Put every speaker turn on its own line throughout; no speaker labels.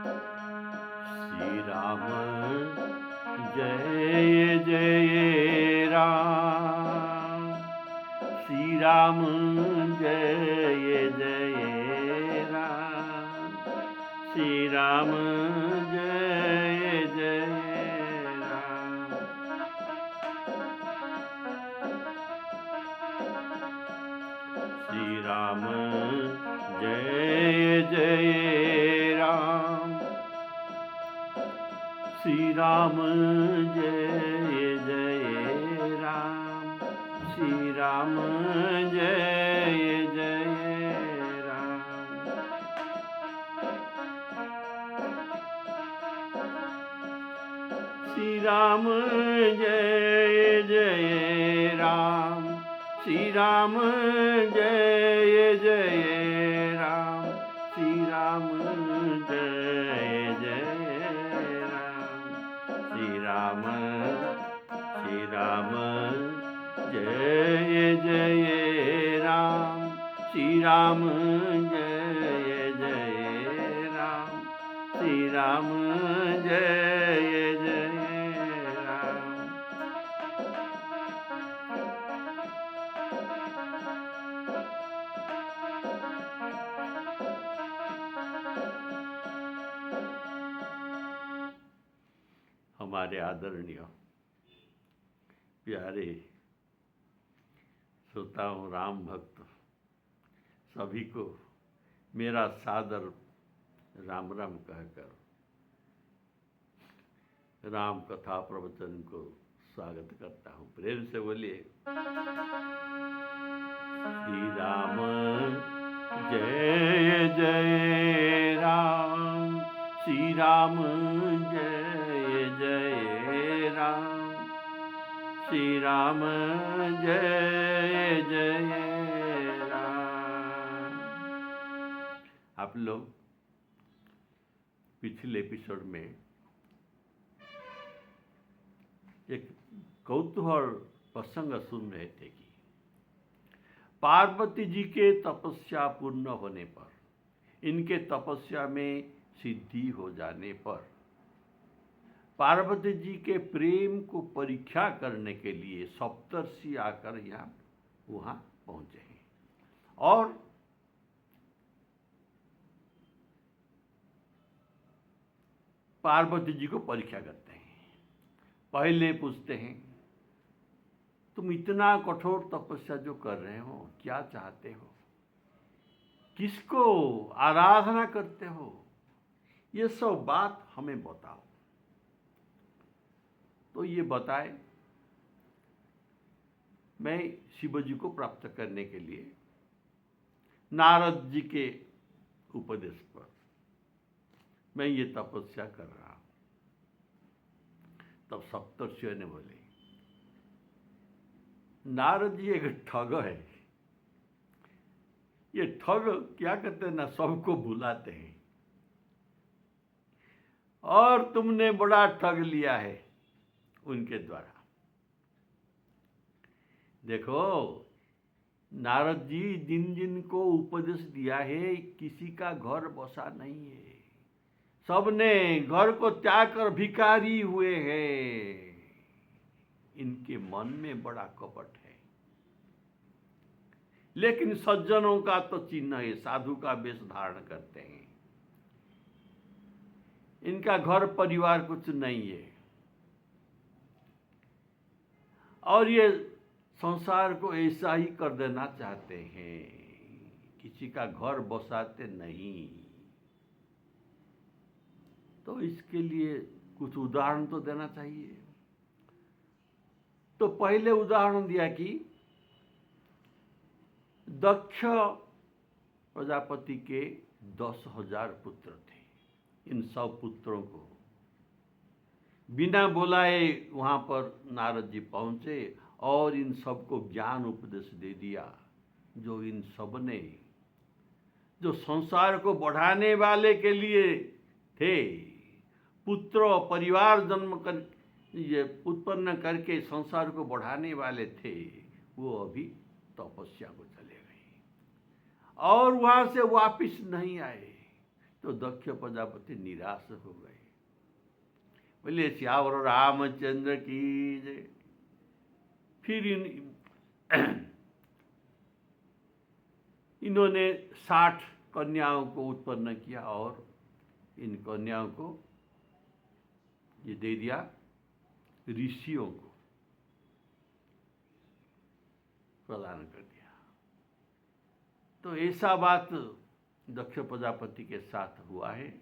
श्री राम जय जय राम, श्री राम जय जय राम, श्री राम जय जय राम। श्री राम जय जय राम, श्री राम जय जय राम, श्री राम जय जय राम। श्री राम जय जय राम, श्री राम जय जय राम, श्री राम जय जय राम, श्री राम जय जय राम, श्री राम जय जय राम, श्री राम जय जय राम। हमारे आदरणीय प्यारे श्रोताओं, राम भक्त सभी को मेरा सादर राम राम कहकर राम कथा प्रवचन को स्वागत करता हूँ। प्रेम से बोलिए श्री राम जय जय राम, श्री राम जय जय राम, श्री राम जय जय राम। आप लोग पिछले एपिसोड में एक कौतूहल प्रसंग सुन रहे थे कि पार्वती जी के तपस्या पूर्ण होने पर, इनके तपस्या में सिद्धि हो जाने पर पार्वती जी के प्रेम को परीक्षा करने के लिए सप्तर्षि आकर वहाँ पहुँचे हैं और पार्वती जी को परीक्षा करते हैं। पहले पूछते हैं, तुम इतना कठोर तपस्या जो कर रहे हो, क्या चाहते हो, किसको आराधना करते हो, ये सब बात हमें बताओ। तो ये बताए, मैं शिव जी को प्राप्त करने के लिए नारद जी के उपदेश पर मैं ये तपस्या कर रहा हूं। तब सप्तर्षियों ने बोले, नारद जी एक ठग है। ये ठग क्या करते हैं ना, सबको भुलाते हैं, और तुमने बड़ा ठग लिया है उनके द्वारा। देखो नारद जी जिन जिन को उपदेश दिया है, किसी का घर बसा नहीं है, सबने घर को त्याग कर भिखारी हुए हैं। इनके मन में बड़ा कपट है, लेकिन सज्जनों का तो चिन्ह है, साधु का वेश धारण करते हैं। इनका घर परिवार कुछ नहीं है, और ये संसार को ऐसा ही कर देना चाहते हैं, किसी का घर बसाते नहीं। तो इसके लिए कुछ उदाहरण तो देना चाहिए। तो पहले उदाहरण दिया कि दक्ष प्रजापति के 10,000 पुत्र थे। इन सब पुत्रों को बिना बुलाए वहाँ पर नारद जी पहुँचे और इन सबको ज्ञान उपदेश दे दिया, जो इन सब ने, जो संसार को बढ़ाने वाले के लिए थे, पुत्र परिवार जन्म कर ये उत्पन्न करके संसार को बढ़ाने वाले थे, वो अभी तपस्या को चले गए और वहाँ से वापिस नहीं आए। तो दक्ष प्रजापति निराश हो गए। बोले श्यावर रामचंद्र की जय। फिर इन्होंने 60 कन्याओं को उत्पन्न किया और इन कन्याओं को ये दे दिया ऋषियों को प्रदान कर दिया। तो ऐसा बात दक्ष प्रजापति के साथ हुआ है।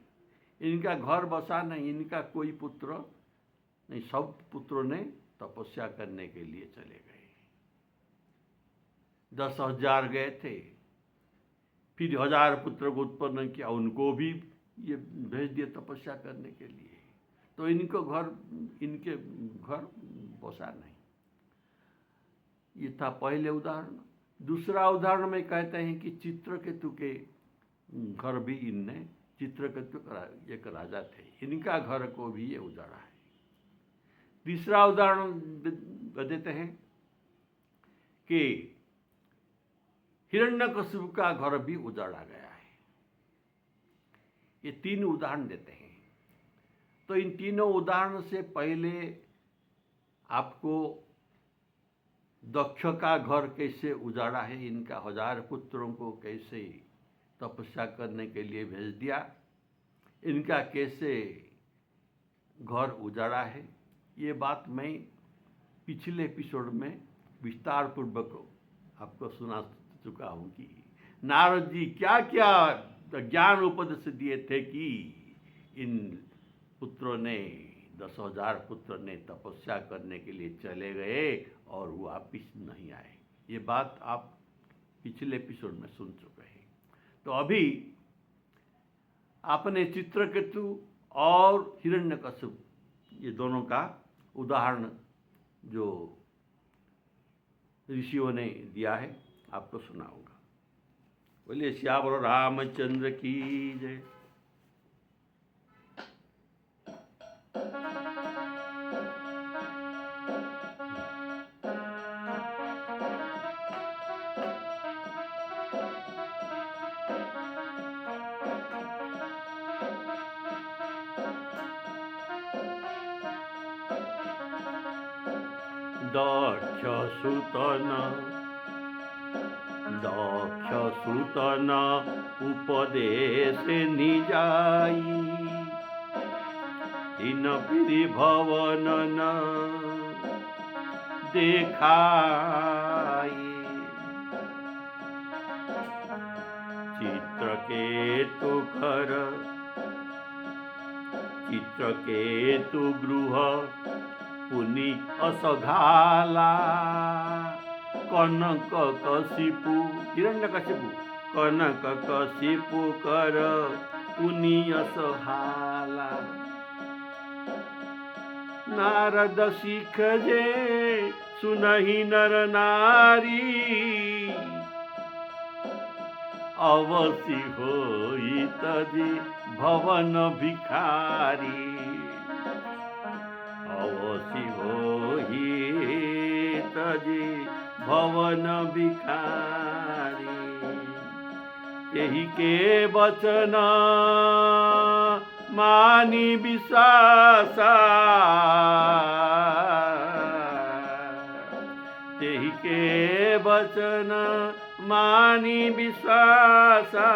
इनका घर बसा नहीं, इनका कोई पुत्र नहीं, सब पुत्रों ने तपस्या करने के लिए चले गए। 10,000 गए थे, फिर 1000 पुत्र को उत्पन्न किया, उनको भी ये भेज दिए तपस्या करने के लिए। तो इनके घर बसा नहीं। ये था पहले उदाहरण। दूसरा उदाहरण में कहते हैं कि चित्रकेतु के घर भी इनने, चित्रकेतु एक राजा थे, इनका घर को भी ये उजाड़ा है। तीसरा उदाहरण देते हैं कि हिरण्यकशिपु का घर भी उजाड़ा गया है। ये 3 उदाहरण देते हैं। तो इन तीनों उदाहरण से पहले आपको दक्ष का घर कैसे उजाड़ा है, इनका 1000 पुत्रों को कैसे तपस्या करने के लिए भेज दिया, इनका कैसे घर उजाड़ा है, ये बात मैं पिछले एपिसोड में विस्तार पूर्वक आपको सुना चुका हूँ कि नारद जी क्या क्या ज्ञान उपदेश दिए थे कि इन पुत्रों ने 10,000 पुत्र ने तपस्या करने के लिए चले गए और वो वापिस नहीं आए। ये बात आप पिछले एपिसोड में सुन चुके हैं। तो अभी आपने चित्रकेतु और हिरण्यकशिपु ये दोनों का उदाहरण जो ऋषियों ने दिया है आपको सुनाऊंगा। बोलिए श्यावर रामचंद्र की जय। दक्ष सुतन उपदेश निजाई, तीन पीढ़ी भवन न देखाई। चित्रकेतु गृह पुनि असघाला, कनकशिपु हिरण्यकशिपु कनकशिपु कर पुनि असहाला। नारद सिख जे सुनहि नर नारी, अवसि होई तजी भवन भिखारी। अवसि होई तजी भवन भिखारी। यही के वचन मानी विश्वासा, तेहि के वचन मानी विश्वासा।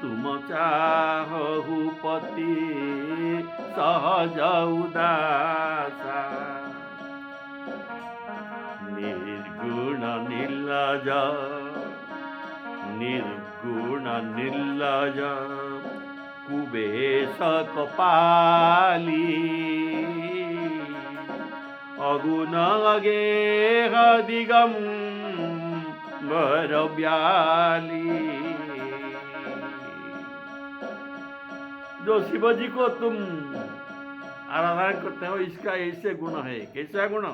तुम चाहु पति सहज उदासा, निर्गुण निर्लज कुबेश कपाली। अगुण अगेह दिगंबर व्याली। जो शिव जी को तुम आराधना करते हो, इसका ऐसे गुण है। कैसा गुण?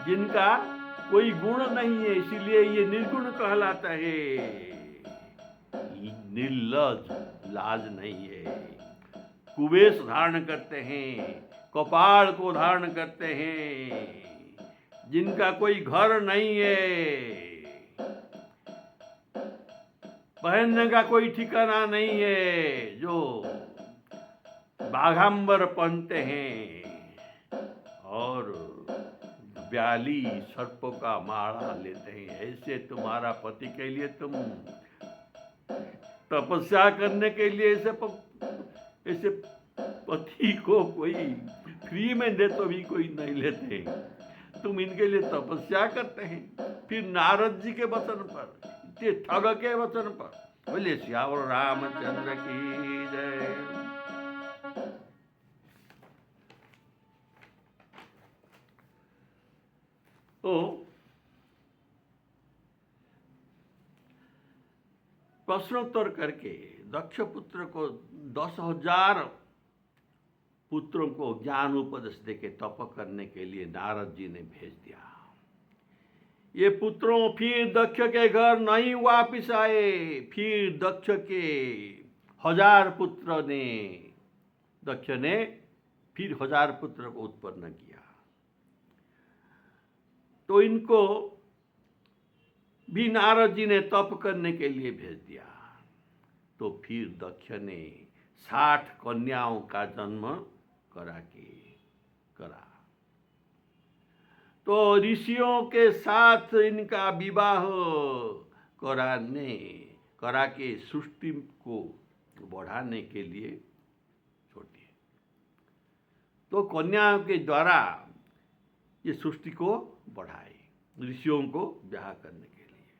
जिनका कोई गुण नहीं है, इसीलिए ये निर्गुण कहलाता है। निर्लज, लाज नहीं है। कुबेश धारण करते हैं, कपाल को धारण करते हैं, जिनका कोई घर नहीं है, पहनने का कोई ठिकाना नहीं है, जो बाघांबर पहनते हैं और ब्याली सर्पों का माला लेते हैं, ऐसे तुम्हारा पति के लिए तुम तपस्या करने के लिए ऐसे पति को कोई फ्री में दे तो भी कोई नहीं लेते, तुम इनके लिए तपस्या करते हैं। फिर नारद जी के वचन पर, इतने ठग के वचन पर, बोले श्यावर रामचंद्र की जय। तो प्रश्नोत्तर करके दक्ष पुत्र को 10,000 पुत्रों को ज्ञान उपदेश देके तप करने के लिए नारद जी ने भेज दिया। ये पुत्रों फिर दक्ष के घर नहीं वापिस आए। फिर दक्ष के 1000 पुत्र ने, दक्ष ने फिर 1000 पुत्र को उत्पन्न किया। तो इनको भी नारद जी ने तप करने के लिए भेज दिया। तो फिर दक्ष ने 60 कन्याओं का जन्म करा। तो ऋषियों के साथ इनका विवाह करा के सृष्टि को बढ़ाने के लिए छोड़ दिए। तो कन्याओं के द्वारा ये सृष्टि को बढ़ाए, ऋषियों को ब्याह करने के लिए।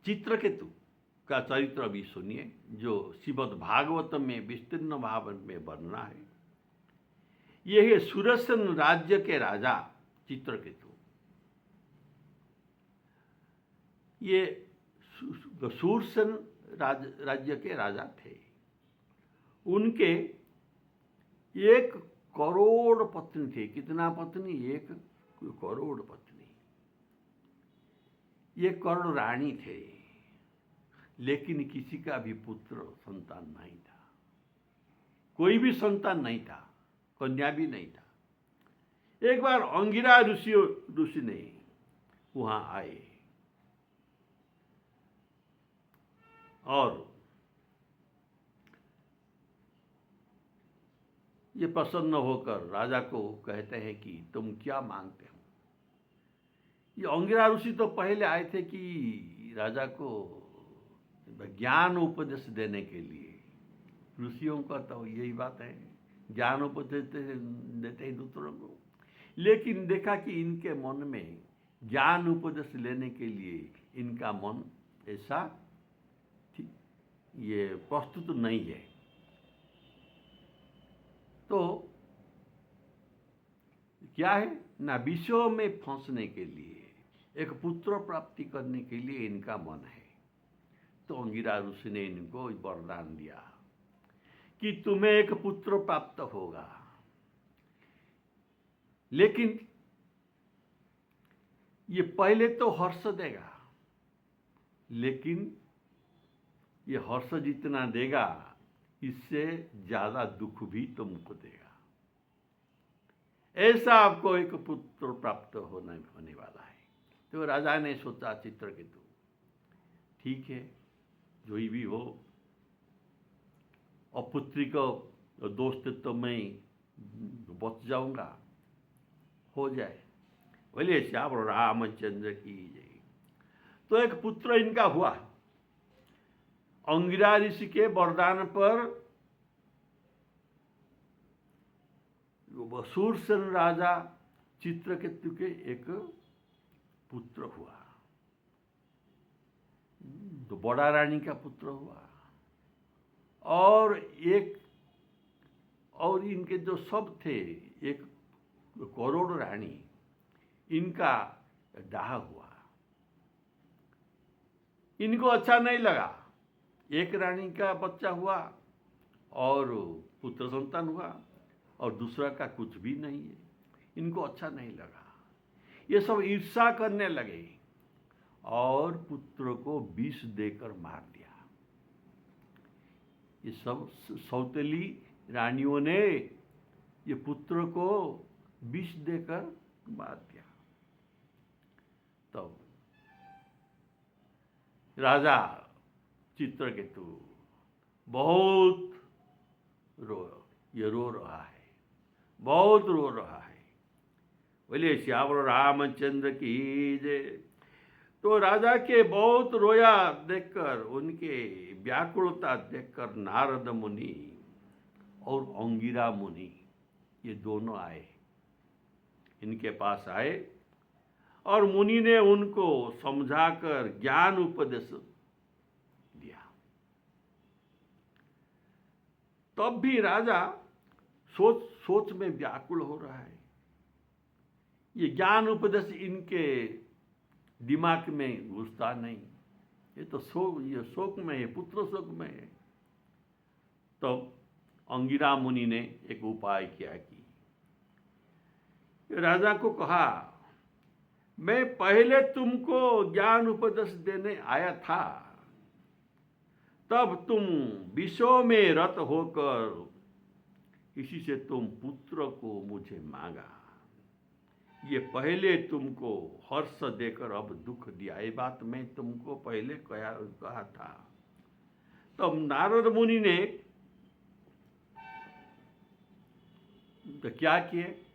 चित्रकेतु का चरित्र अभी सुनिए, जो श्रीमद् भागवत में विस्तीर्ण भाव में वर्णना है। यह है सुरसन राज्य के राजा चित्रकेतु। ये सुरसन राज्य के राजा थे। उनके 1 करोड़ पत्नी थे। कितना पत्नी? 1 करोड़ पत्नी। ये करोड़ रानी थे, लेकिन किसी का भी पुत्र संतान नहीं था। कोई भी संतान नहीं था, कन्या भी नहीं था। एक बार अंगिरा ऋषि ने वहां आए और ये प्रसन्न होकर राजा को कहते हैं कि तुम क्या मांगते हो। ये अंगिरा ऋषि तो पहले आए थे कि राजा को ज्ञान उपदेश देने के लिए। ऋषियों का तो यही बात है, ज्ञान उपदेश देते हैं दूसरों को। लेकिन देखा कि इनके मन में ज्ञान उपदेश लेने के लिए इनका मन ऐसा ये प्रस्तुत नहीं है। तो क्या है ना, विषयों में फंसने के लिए, एक पुत्र प्राप्ति करने के लिए इनका मन है। तो अंगिरा ऋषि ने इनको वरदान दिया कि तुम्हें एक पुत्र प्राप्त होगा, लेकिन ये पहले तो हर्ष देगा, लेकिन ये हर्ष जितना देगा इससे ज्यादा दुख भी तुमको देगा। ऐसा आपको एक पुत्र प्राप्त होने वाला है। तो राजा ने सोचा चित्रकेतु, ठीक है, जो ही भी हो, अपुत्री को दोस्त तो मैं बच जाऊंगा, हो जाए। बोले श्याम रामचंद्र की जय। तो एक पुत्र इनका हुआ। अंगिरा ऋषि के वरदान पर सुरसन राजा चित्रकेतु के एक पुत्र हुआ, तो बड़ा रानी का पुत्र हुआ। और इनके जो सब थे, 1 करोड़ रानी, इनका दाह हुआ। इनको अच्छा नहीं लगा। 1 रानी का बच्चा हुआ और पुत्र संतान हुआ, और दूसरा का कुछ भी नहीं है। इनको अच्छा नहीं लगा। ये सब ईर्ष्या करने लगे और पुत्र को विष देकर मार दिया। ये सब सौतेली रानियों ने ये पुत्र को विष देकर मार दिया। तब राजा चित्रकेतु बहुत रो रहा है, बहुत रो रहा है। बोले श्यावर रामचंद्र की जय। तो राजा के बहुत रोया देखकर, उनके व्याकुलता देखकर नारद मुनि और अंगिरा मुनि ये दोनों आए, इनके पास आए और मुनि ने उनको समझाकर ज्ञान उपदेश दिया। तब भी राजा सोच में व्याकुल हो रहा है। ये ज्ञान उपदेश इनके दिमाग में घुसता नहीं। ये तो शोक में है, पुत्र शोक में है। तो अंगिरा मुनि ने एक उपाय किया कि राजा को कहा, मैं पहले तुमको ज्ञान उपदेश देने आया था, तब तुम विषयों में रत होकर इसी से तुम पुत्र को मुझे मांगा। ये पहले तुमको हर्ष देकर अब दुख दिया। ये बात मैं तुमको पहले कहा था। तब नारद मुनि ने तो क्या किए,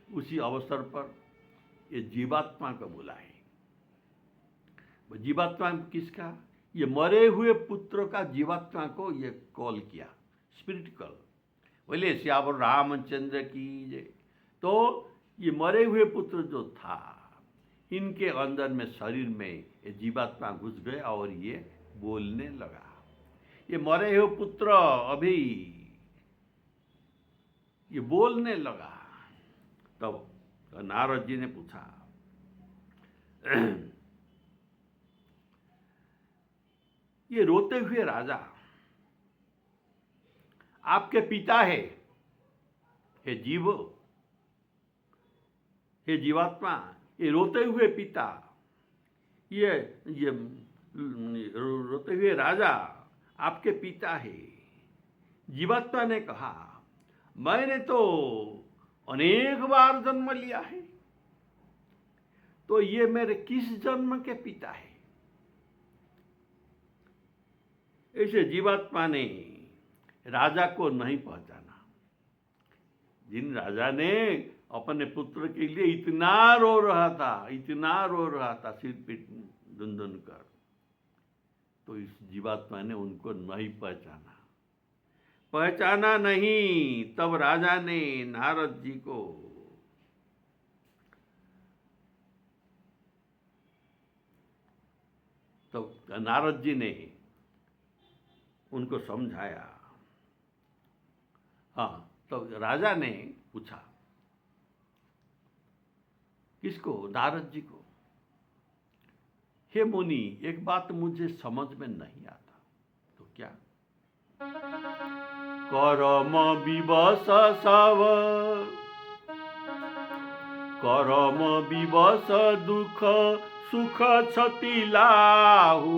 उसी अवसर पर ये जीवात्मा को बुलाए। जीवात्मा किसका? ये मरे हुए पुत्र का जीवात्मा को ये कॉल किया, स्पिरिट कॉल। बोले श्यावर रामचंद्र की जय। तो ये मरे हुए पुत्र जो था, इनके अंदर में शरीर में ये जीवात्मा घुस गए और ये बोलने लगा। ये मरे हुए पुत्र अभी ये बोलने लगा। तब नारद जी ने पूछा, ये रोते हुए राजा आपके पिता है? हे जीव, हे जीवात्मा, ये रोते हुए पिता, ये रोते हुए राजा आपके पिता है। जीवात्मा ने कहा, मैंने तो अनेक बार जन्म लिया है, तो ये मेरे किस जन्म के पिता है? ऐसे जीवात्मा ने राजा को नहीं पहचाना। जिन राजा ने अपने पुत्र के लिए इतना रो रहा था, सिर पीट दुन कर, तो इस जीवात्मा ने उनको नहीं पहचाना नहीं। तब राजा ने नारद जी को नारद जी ने उनको समझाया। हाँ, तो राजा ने पूछा, किसको? नारद जी को। हे मुनि, एक बात मुझे समझ में नहीं आता। तो क्या? करम विवश सब, करम विवश दुख सुख क्षति लाहु,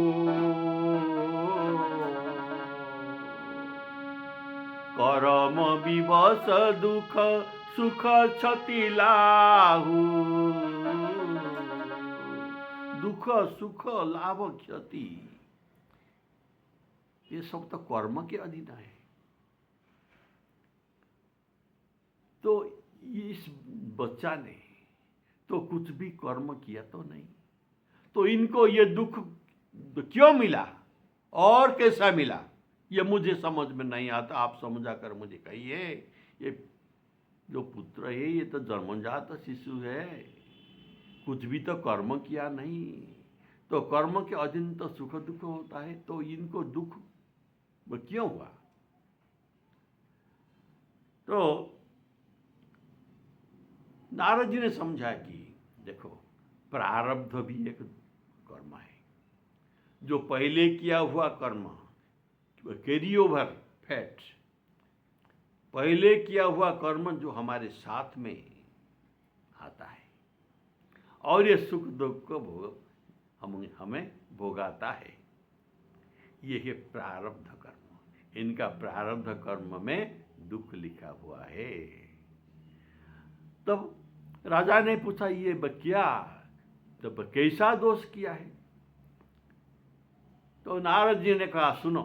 करम विवश दुख सुख क्षति लाहु। दुख सुख लाभ क्षति ये सब तो कर्म के अधीन है। तो इस बच्चा ने तो कुछ भी कर्म किया तो नहीं, तो इनको ये दुख क्यों मिला और कैसा मिला, ये मुझे समझ में नहीं आता। आप समझा कर मुझे कहिए। ये जो पुत्र है ये तो जन्मजात शिशु है, कुछ भी तो कर्म किया नहीं, तो कर्म के अधीन तो सुख दुख होता है, तो इनको दुख क्यों हुआ? तो नारद जी ने समझा कि देखो, प्रारब्ध भी एक कर्म है। जो पहले किया हुआ कर्म, कैरी ओवर फैट, पहले किया हुआ कर्म जो हमारे साथ में आता है, और ये सुख दुख को हमें भोगाता है। ये है प्रारब्ध कर्म। इनका प्रारब्ध कर्म में दुख लिखा हुआ है। तब राजा ने पूछा, ये क्या, तब कैसा दोष किया है? तो नारद जी ने कहा, सुनो,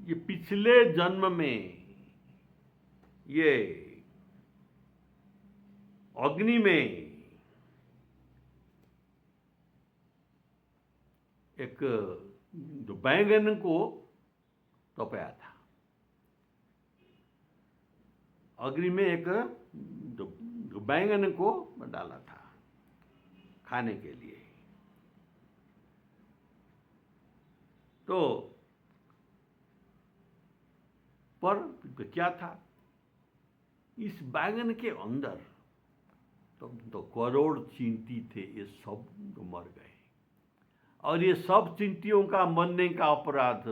ये पिछले जन्म में ये अग्नि में एक जो बैंगन को तपया था, अग्नि में एक जो बैंगन को डाला था खाने के लिए। तो पर क्या था, इस बैंगन के अंदर तो करोड़ चींटी थे, ये सब मर गए, और ये सब चींटियों का मरने का अपराध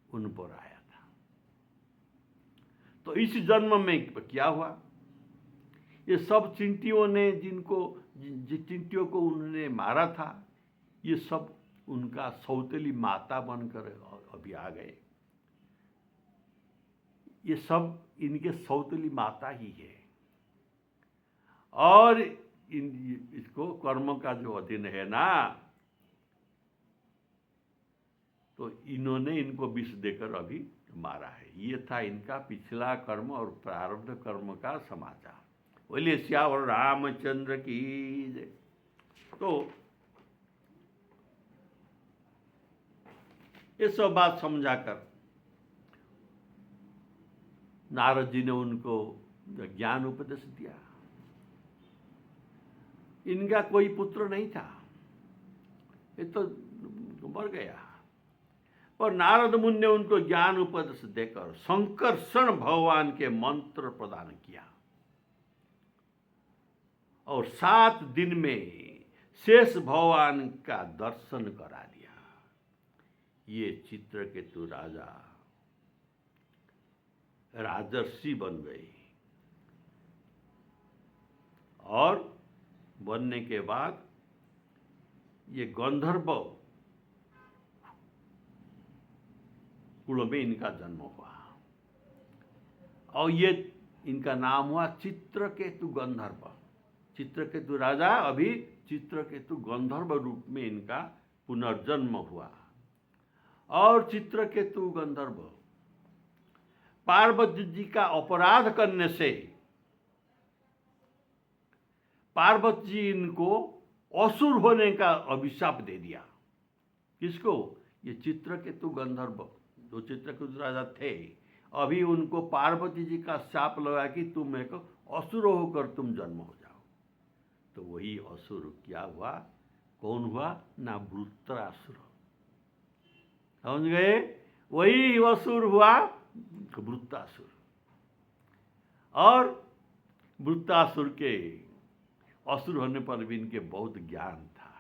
उन पर आया था। तो इस जन्म में क्या हुआ, ये सब चींटियों ने जिन चींटियों को उन्होंने मारा था, ये सब उनका सौतेली माता बनकर अभी आ गए। ये सब इनके सौतेली माता ही है, और इसको कर्म का जो अधीन है ना, तो इन्होंने इनको विष देकर अभी मारा है। ये था इनका पिछला कर्म और प्रारब्ध कर्म का समाचार। बोलिए सियावर रामचंद्र की जय। तो ये सब बात समझाकर नारद जी ने उनको ज्ञान उपदेश दिया। इनका कोई पुत्र नहीं था, ये तो मर गया, पर नारद मुनि ने उनको ज्ञान उपदेश देकर संकर्षण भगवान के मंत्र प्रदान किया, और 7 दिन में शेष भगवान का दर्शन करा दिया। ये चित्रकेतु राजा राजर्षि बन गए, और बनने के बाद ये गंधर्व कुल में इनका जन्म हुआ, और ये इनका नाम हुआ चित्रकेतु गंधर्व। चित्रकेतु राजा अभी चित्रकेतु गंधर्व रूप में इनका पुनर्जन्म हुआ। और चित्रकेतु गंधर्व पार्वती जी का अपराध करने से पार्वती जी इनको असुर होने का अभिशाप दे दिया। किसको? ये चित्रकेतु गंधर्व जो चित्रकेतु राजा थे, अभी उनको पार्वती जी का शाप लगा कि तुम एक असुर होकर तुम जन्म हो जाओ। तो वही असुर क्या हुआ? कौन हुआ? ना वृत्रासुर। समझ गए? वही असुर हुआ वृत्रासुर। और वृत्रासुर के असुर होने पर भी इनके बहुत ज्ञान था।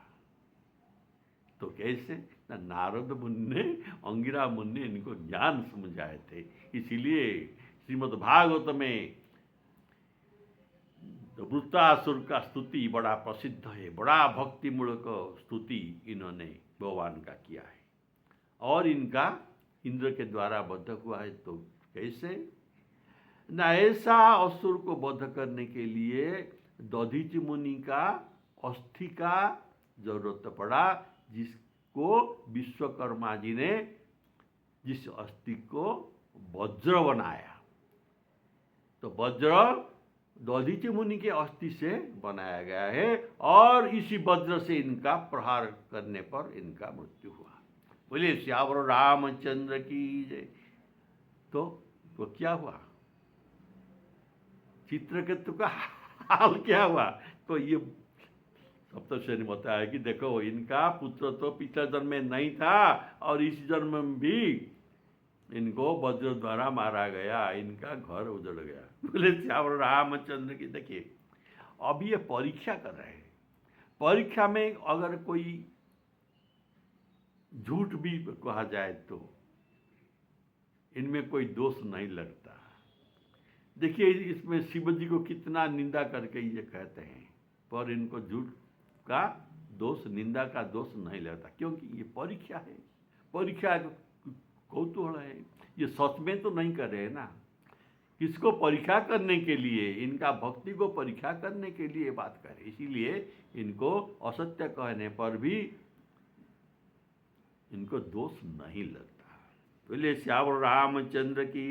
तो कैसे? ना नारद मुनि ने, अंगिरा मुनि ने इनको ज्ञान समझाए थे। इसीलिए श्रीमद् भागवत में वृत्रासुर का स्तुति बड़ा प्रसिद्ध है, बड़ा भक्तिमूलक स्तुति इन्होंने भगवान का किया है। और इनका इंद्र के द्वारा वध हुआ है। तो कैसे? न ऐसा असुर को वध करने के लिए दधीच मुनि का अस्थि का जरूरत पड़ा, जिसको विश्वकर्मा जी ने जिस अस्थि को वज्र बनाया। तो वज्र दधीच मुनि के अस्थि से बनाया गया है, और इसी वज्र से इनका प्रहार करने पर इनका मृत्यु हुआ। बोलिए श्यावर रामचंद्र की जय। तो क्या हुआ? चित्रकेतु का हाल क्या हुआ? तो ये सप्तर्षि ने बताया कि देखो, इनका पुत्र तो पिछले जन्म में नहीं था, और इस जन्म में भी इनको वज्र द्वारा मारा गया, इनका घर उजड़ गया। बोले श्यावर रामचंद्र की। देखिए, अब ये परीक्षा कर रहे हैं। परीक्षा में अगर कोई झूठ भी कहा जाए तो इनमें कोई दोष नहीं लगता। देखिए, इसमें शिव जी को कितना निंदा करके ये कहते हैं, पर इनको झूठ का दोष, निंदा का दोष नहीं लगता, क्योंकि ये परीक्षा है। परीक्षा कौतूहल है, ये सच में तो नहीं कर रहे हैं ना। किसको परीक्षा करने के लिए? इनका भक्ति को परीक्षा करने के लिए बात करें। इसीलिए इनको असत्य कहने पर भी इनको दोष नहीं लगता। बोले श्यावर रामचंद्र की।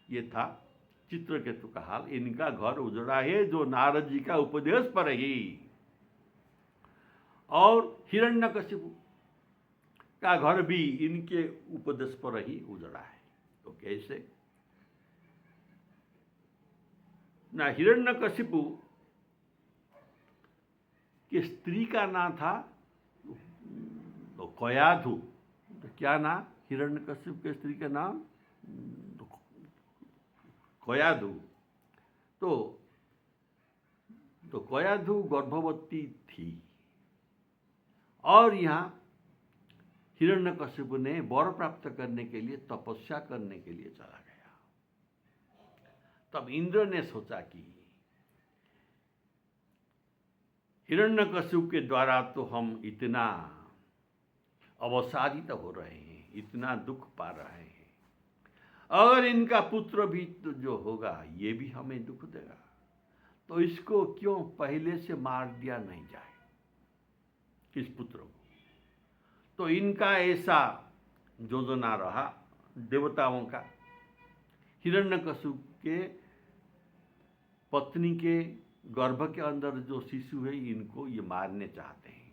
ये था चित्रकेतु का हाल। इनका घर उजड़ा है जो नारद जी का उपदेश पर ही। और हिरण्यकशिपु का घर भी इनके उपदेश पर ही उजड़ा है। तो कैसे? ना हिरण्यकशिपु की स्त्री का नाम था तो कयाधु। तो क्या नाम हिरण्यकशिपु के स्त्री का नाम? कयाधु। तो कयाधु गर्भवती थी और यहाँ हिरण्यकशिपु ने वर प्राप्त करने के लिए तपस्या करने के लिए चला गया। तब इंद्र ने सोचा कि हिरण्यकशिपु के द्वारा तो हम इतना अवसादित हो रहे हैं, इतना दुख पा रहे हैं, अगर इनका पुत्र भी तो जो होगा ये भी हमें दुख देगा, तो इसको क्यों पहले से मार दिया नहीं जाए इस पुत्र को। तो इनका ऐसा योजना रहा देवताओं का। हिरण्यकशिपु के पत्नी के गर्भ के अंदर जो शिशु है इनको ये मारने चाहते हैं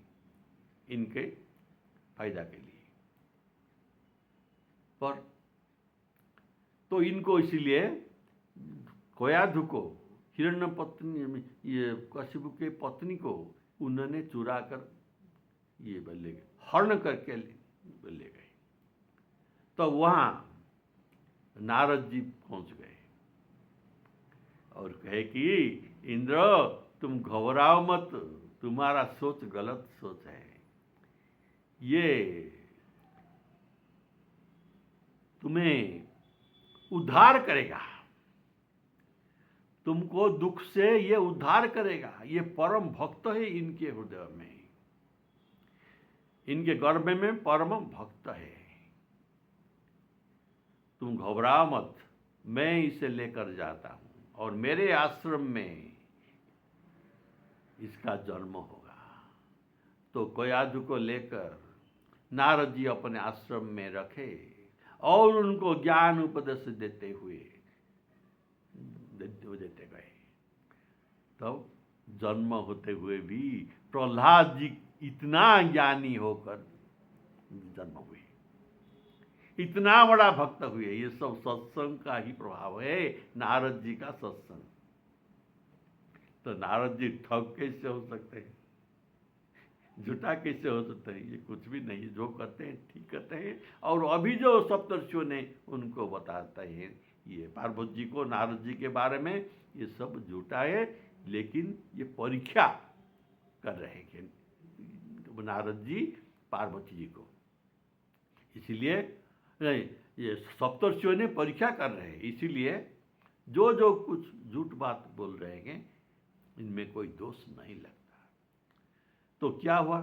इनके फायदा के लिए। पर तो इनको इसलिए कयाधु को ये कशिपु के पत्नी को उन्होंने चुरा कर ये ले गए, हरण करके ले गए। तो वहाँ नारद जी पहुँच गए और कहे कि इंद्र तुम घबराओ मत, तुम्हारा सोच गलत सोच है। ये तुम्हें उद्धार करेगा, तुमको दुख से ये उद्धार करेगा। ये परम भक्त है इनके हृदय में, इनके गर्भ में परम भक्त है। तुम घबराओ मत, मैं इसे लेकर जाता हूं और मेरे आश्रम में इसका जन्म होगा। तो कयाधु को लेकर नारद जी अपने आश्रम में रखे और उनको ज्ञान उपदेश देते गए। तब जन्म होते हुए भी प्रहलाद जी इतना ज्ञानी होकर जन्म हुए, इतना बड़ा भक्त हुए। ये सब सत्संग का ही प्रभाव है, नारद जी का सत्संग। तो नारद जी ठग कैसे हो सकते हैं, झूठा कैसे हो सकता है? ये कुछ भी नहीं, जो करते हैं ठीक करते हैं। और अभी जो सप्तर्षियों ने उनको बताते हैं ये पार्वती जी को नारद जी के बारे में, ये सब झूठा है, लेकिन ये परीक्षा कर रहे हैं नारद जी पार्वती जी को। इसलिए ये सप्तर्षियों ने परीक्षा कर रहे हैं, इसीलिए जो कुछ झूठ बात बोल रहे हैं इनमें कोई दोष नहीं लगता। तो क्या हुआ?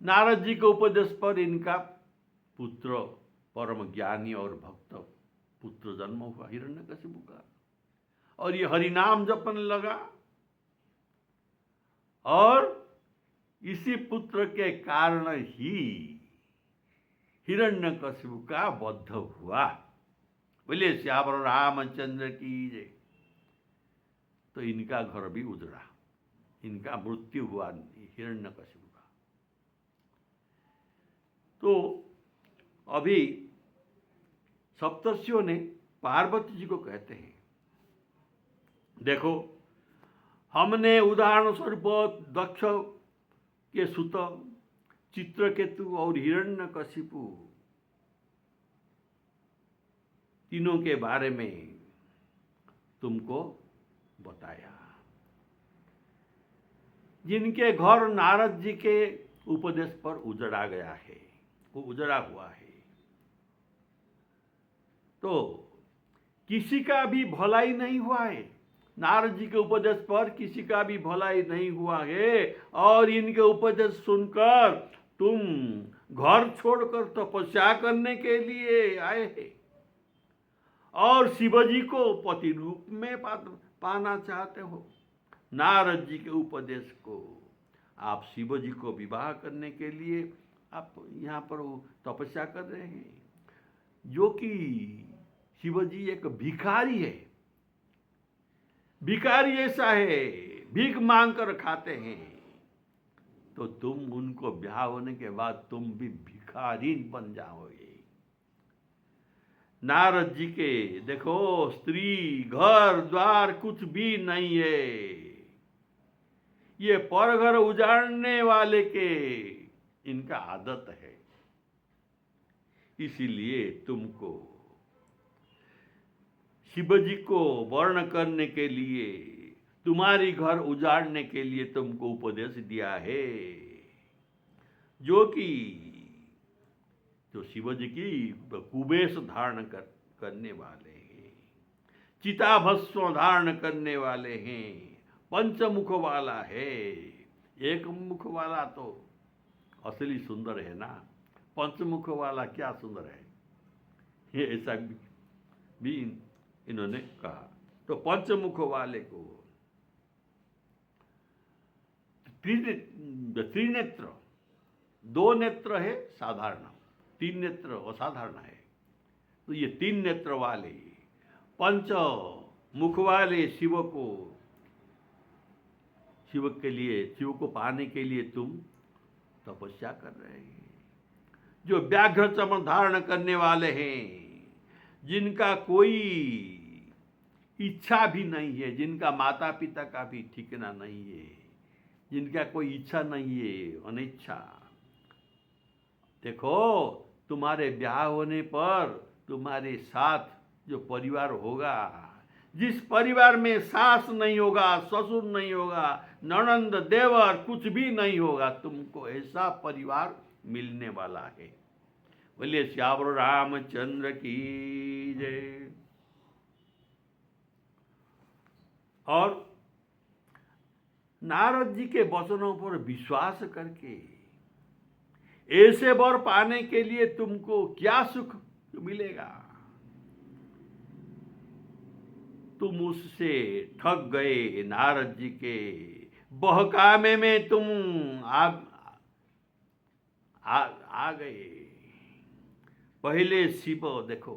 नारद जी के उपदेश पर इनका पुत्र, परम ज्ञानी और भक्त पुत्र जन्म हुआ हिरण्यकशिपु का। और ये हरिनाम जपने लगा और इसी पुत्र के कारण ही हिरण्यकशिपु का वध हुआ। बोले श्यावर रामचंद्र की जय। तो इनका घर भी उजड़ा, इनका मृत्यु हुआ हिरण्यकशिपु का। तो अभी सप्तर्षियों ने पार्वती जी को कहते हैं, देखो हमने उदाहरण स्वरूप दक्ष के सुत चित्रकेतु और हिरण्यकशिपु तीनों के बारे में तुमको बताया, जिनके घर नारद जी के उपदेश पर उजड़ा गया है, वो उजड़ा हुआ है। तो किसी का भी भलाई नहीं हुआ है, नारद जी के उपदेश पर किसी का भी भलाई नहीं हुआ है। और इनके उपदेश सुनकर तुम घर छोड़कर तपस्या करने के लिए आए हैं और शिवजी को पति रूप में पाना चाहते हो। नारद जी के उपदेश को आप शिवजी को विवाह करने के लिए आप यहाँ पर वो तपस्या कर रहे हैं, जो कि शिवजी एक भिखारी है, भिखारी ऐसा है, भीख मांग कर खाते हैं, तो तुम उनको ब्याह होने के बाद तुम भी भिखारी बन जाओगे। नारद जी के देखो, स्त्री घर द्वार कुछ भी नहीं है, ये पर घर उजाड़ने वाले के इनका आदत है। इसीलिए तुमको शिवजी को वर्ण करने के लिए, तुम्हारी घर उजाड़ने के लिए तुमको उपदेश दिया है, जो कि जो शिवजी की कुबेश धारण करने वाले हैं, चिताभस्म धारण करने वाले हैं, पंचमुख वाला है। एक मुख वाला तो असली सुंदर है ना, पंचमुख वाला क्या सुंदर है, ये ऐसा भी इन्होंने कहा। तो पंचमुख वाले को त्रिनेत्र, 2 नेत्र है साधारण, 3 नेत्र असाधारण है। तो ये 3 नेत्र वाले पंच मुख वाले शिव को पाने के लिए तुम तपस्या कर रहे हैं, जो व्याघ्र चर्म धारण करने वाले हैं, जिनका कोई इच्छा भी नहीं है, जिनका माता पिता का भी ठिकाना नहीं है, जिनका कोई इच्छा नहीं है, अनिच्छा। देखो, तुम्हारे ब्याह होने पर तुम्हारे साथ जो परिवार होगा, जिस परिवार में सास नहीं होगा, ससुर नहीं होगा, ननंद देवर कुछ भी नहीं होगा, तुमको ऐसा परिवार मिलने वाला है। बोलिए श्यावर रामचंद्र की जय। और नारद जी के वचनों पर विश्वास करके ऐसे वर पाने के लिए तुमको क्या सुख मिलेगा? तुम उससे ठग गए, नारद जी के बहकावे में तुम आ गए। पहले शिव देखो,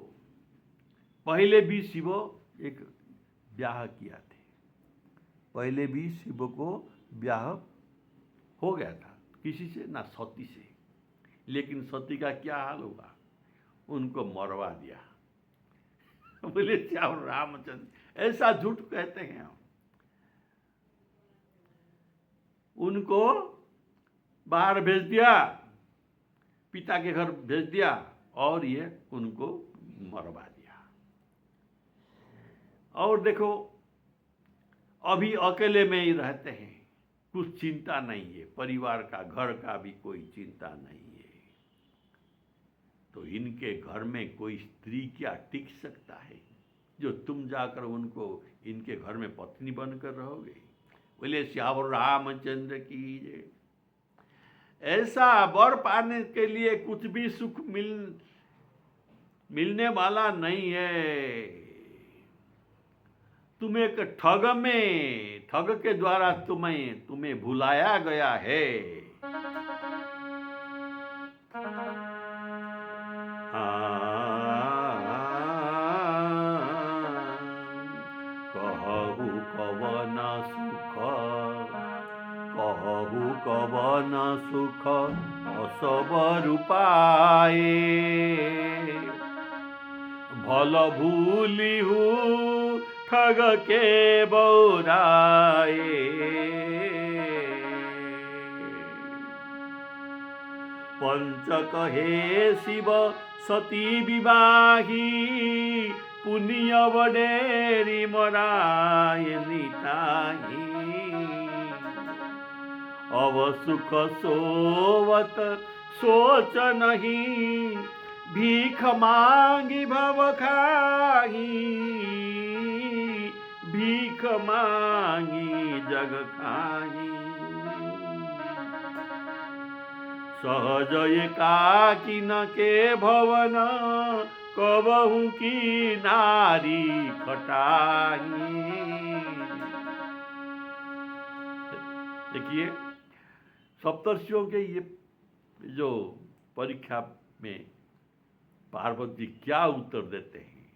पहले भी शिव एक ब्याह किया थे, पहले भी शिव को ब्याह हो गया था, किसी से ना सती से। लेकिन सती का क्या हाल हुआ, उनको मरवा दिया। बोले श्याम रामचंद्र, ऐसा झूठ कहते हैं हम। उनको बाहर भेज दिया, पिता के घर भेज दिया, और ये उनको मरवा दिया। और देखो, अभी अकेले में ही रहते हैं, कुछ चिंता नहीं है, परिवार का, घर का भी कोई चिंता नहीं है। तो इनके घर में कोई स्त्री क्या टिक सकता है, जो तुम जाकर उनको इनके घर में पत्नी बनकर रहोगे? बोले श्यावर रामचंद्र की जय। ऐसा वर पाने के लिए कुछ भी सुख मिलने वाला नहीं है। तुम एक ठग के द्वारा तुम्हें भुलाया गया है। कहु कवन सुख असबर पाए, भल भूलिहु ठग के बौराए। पंचक हे शिव सती विवाही, पुण्य बडेरी मराय निताही। अब सुख सोवत सोच नहीं, भीख मांगी भव खाही। भीख मांगी जग खाही। सहज एकाकी न के भवन, कबहू की नारी खटाही। देखिए, सप्तर्षियों के ये जो परीक्षा में पार्वती क्या उत्तर देते हैं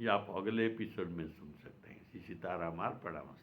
ये आप अगले एपिसोड में सुन सकते हैं। इसी सीताराम, प्रणाम।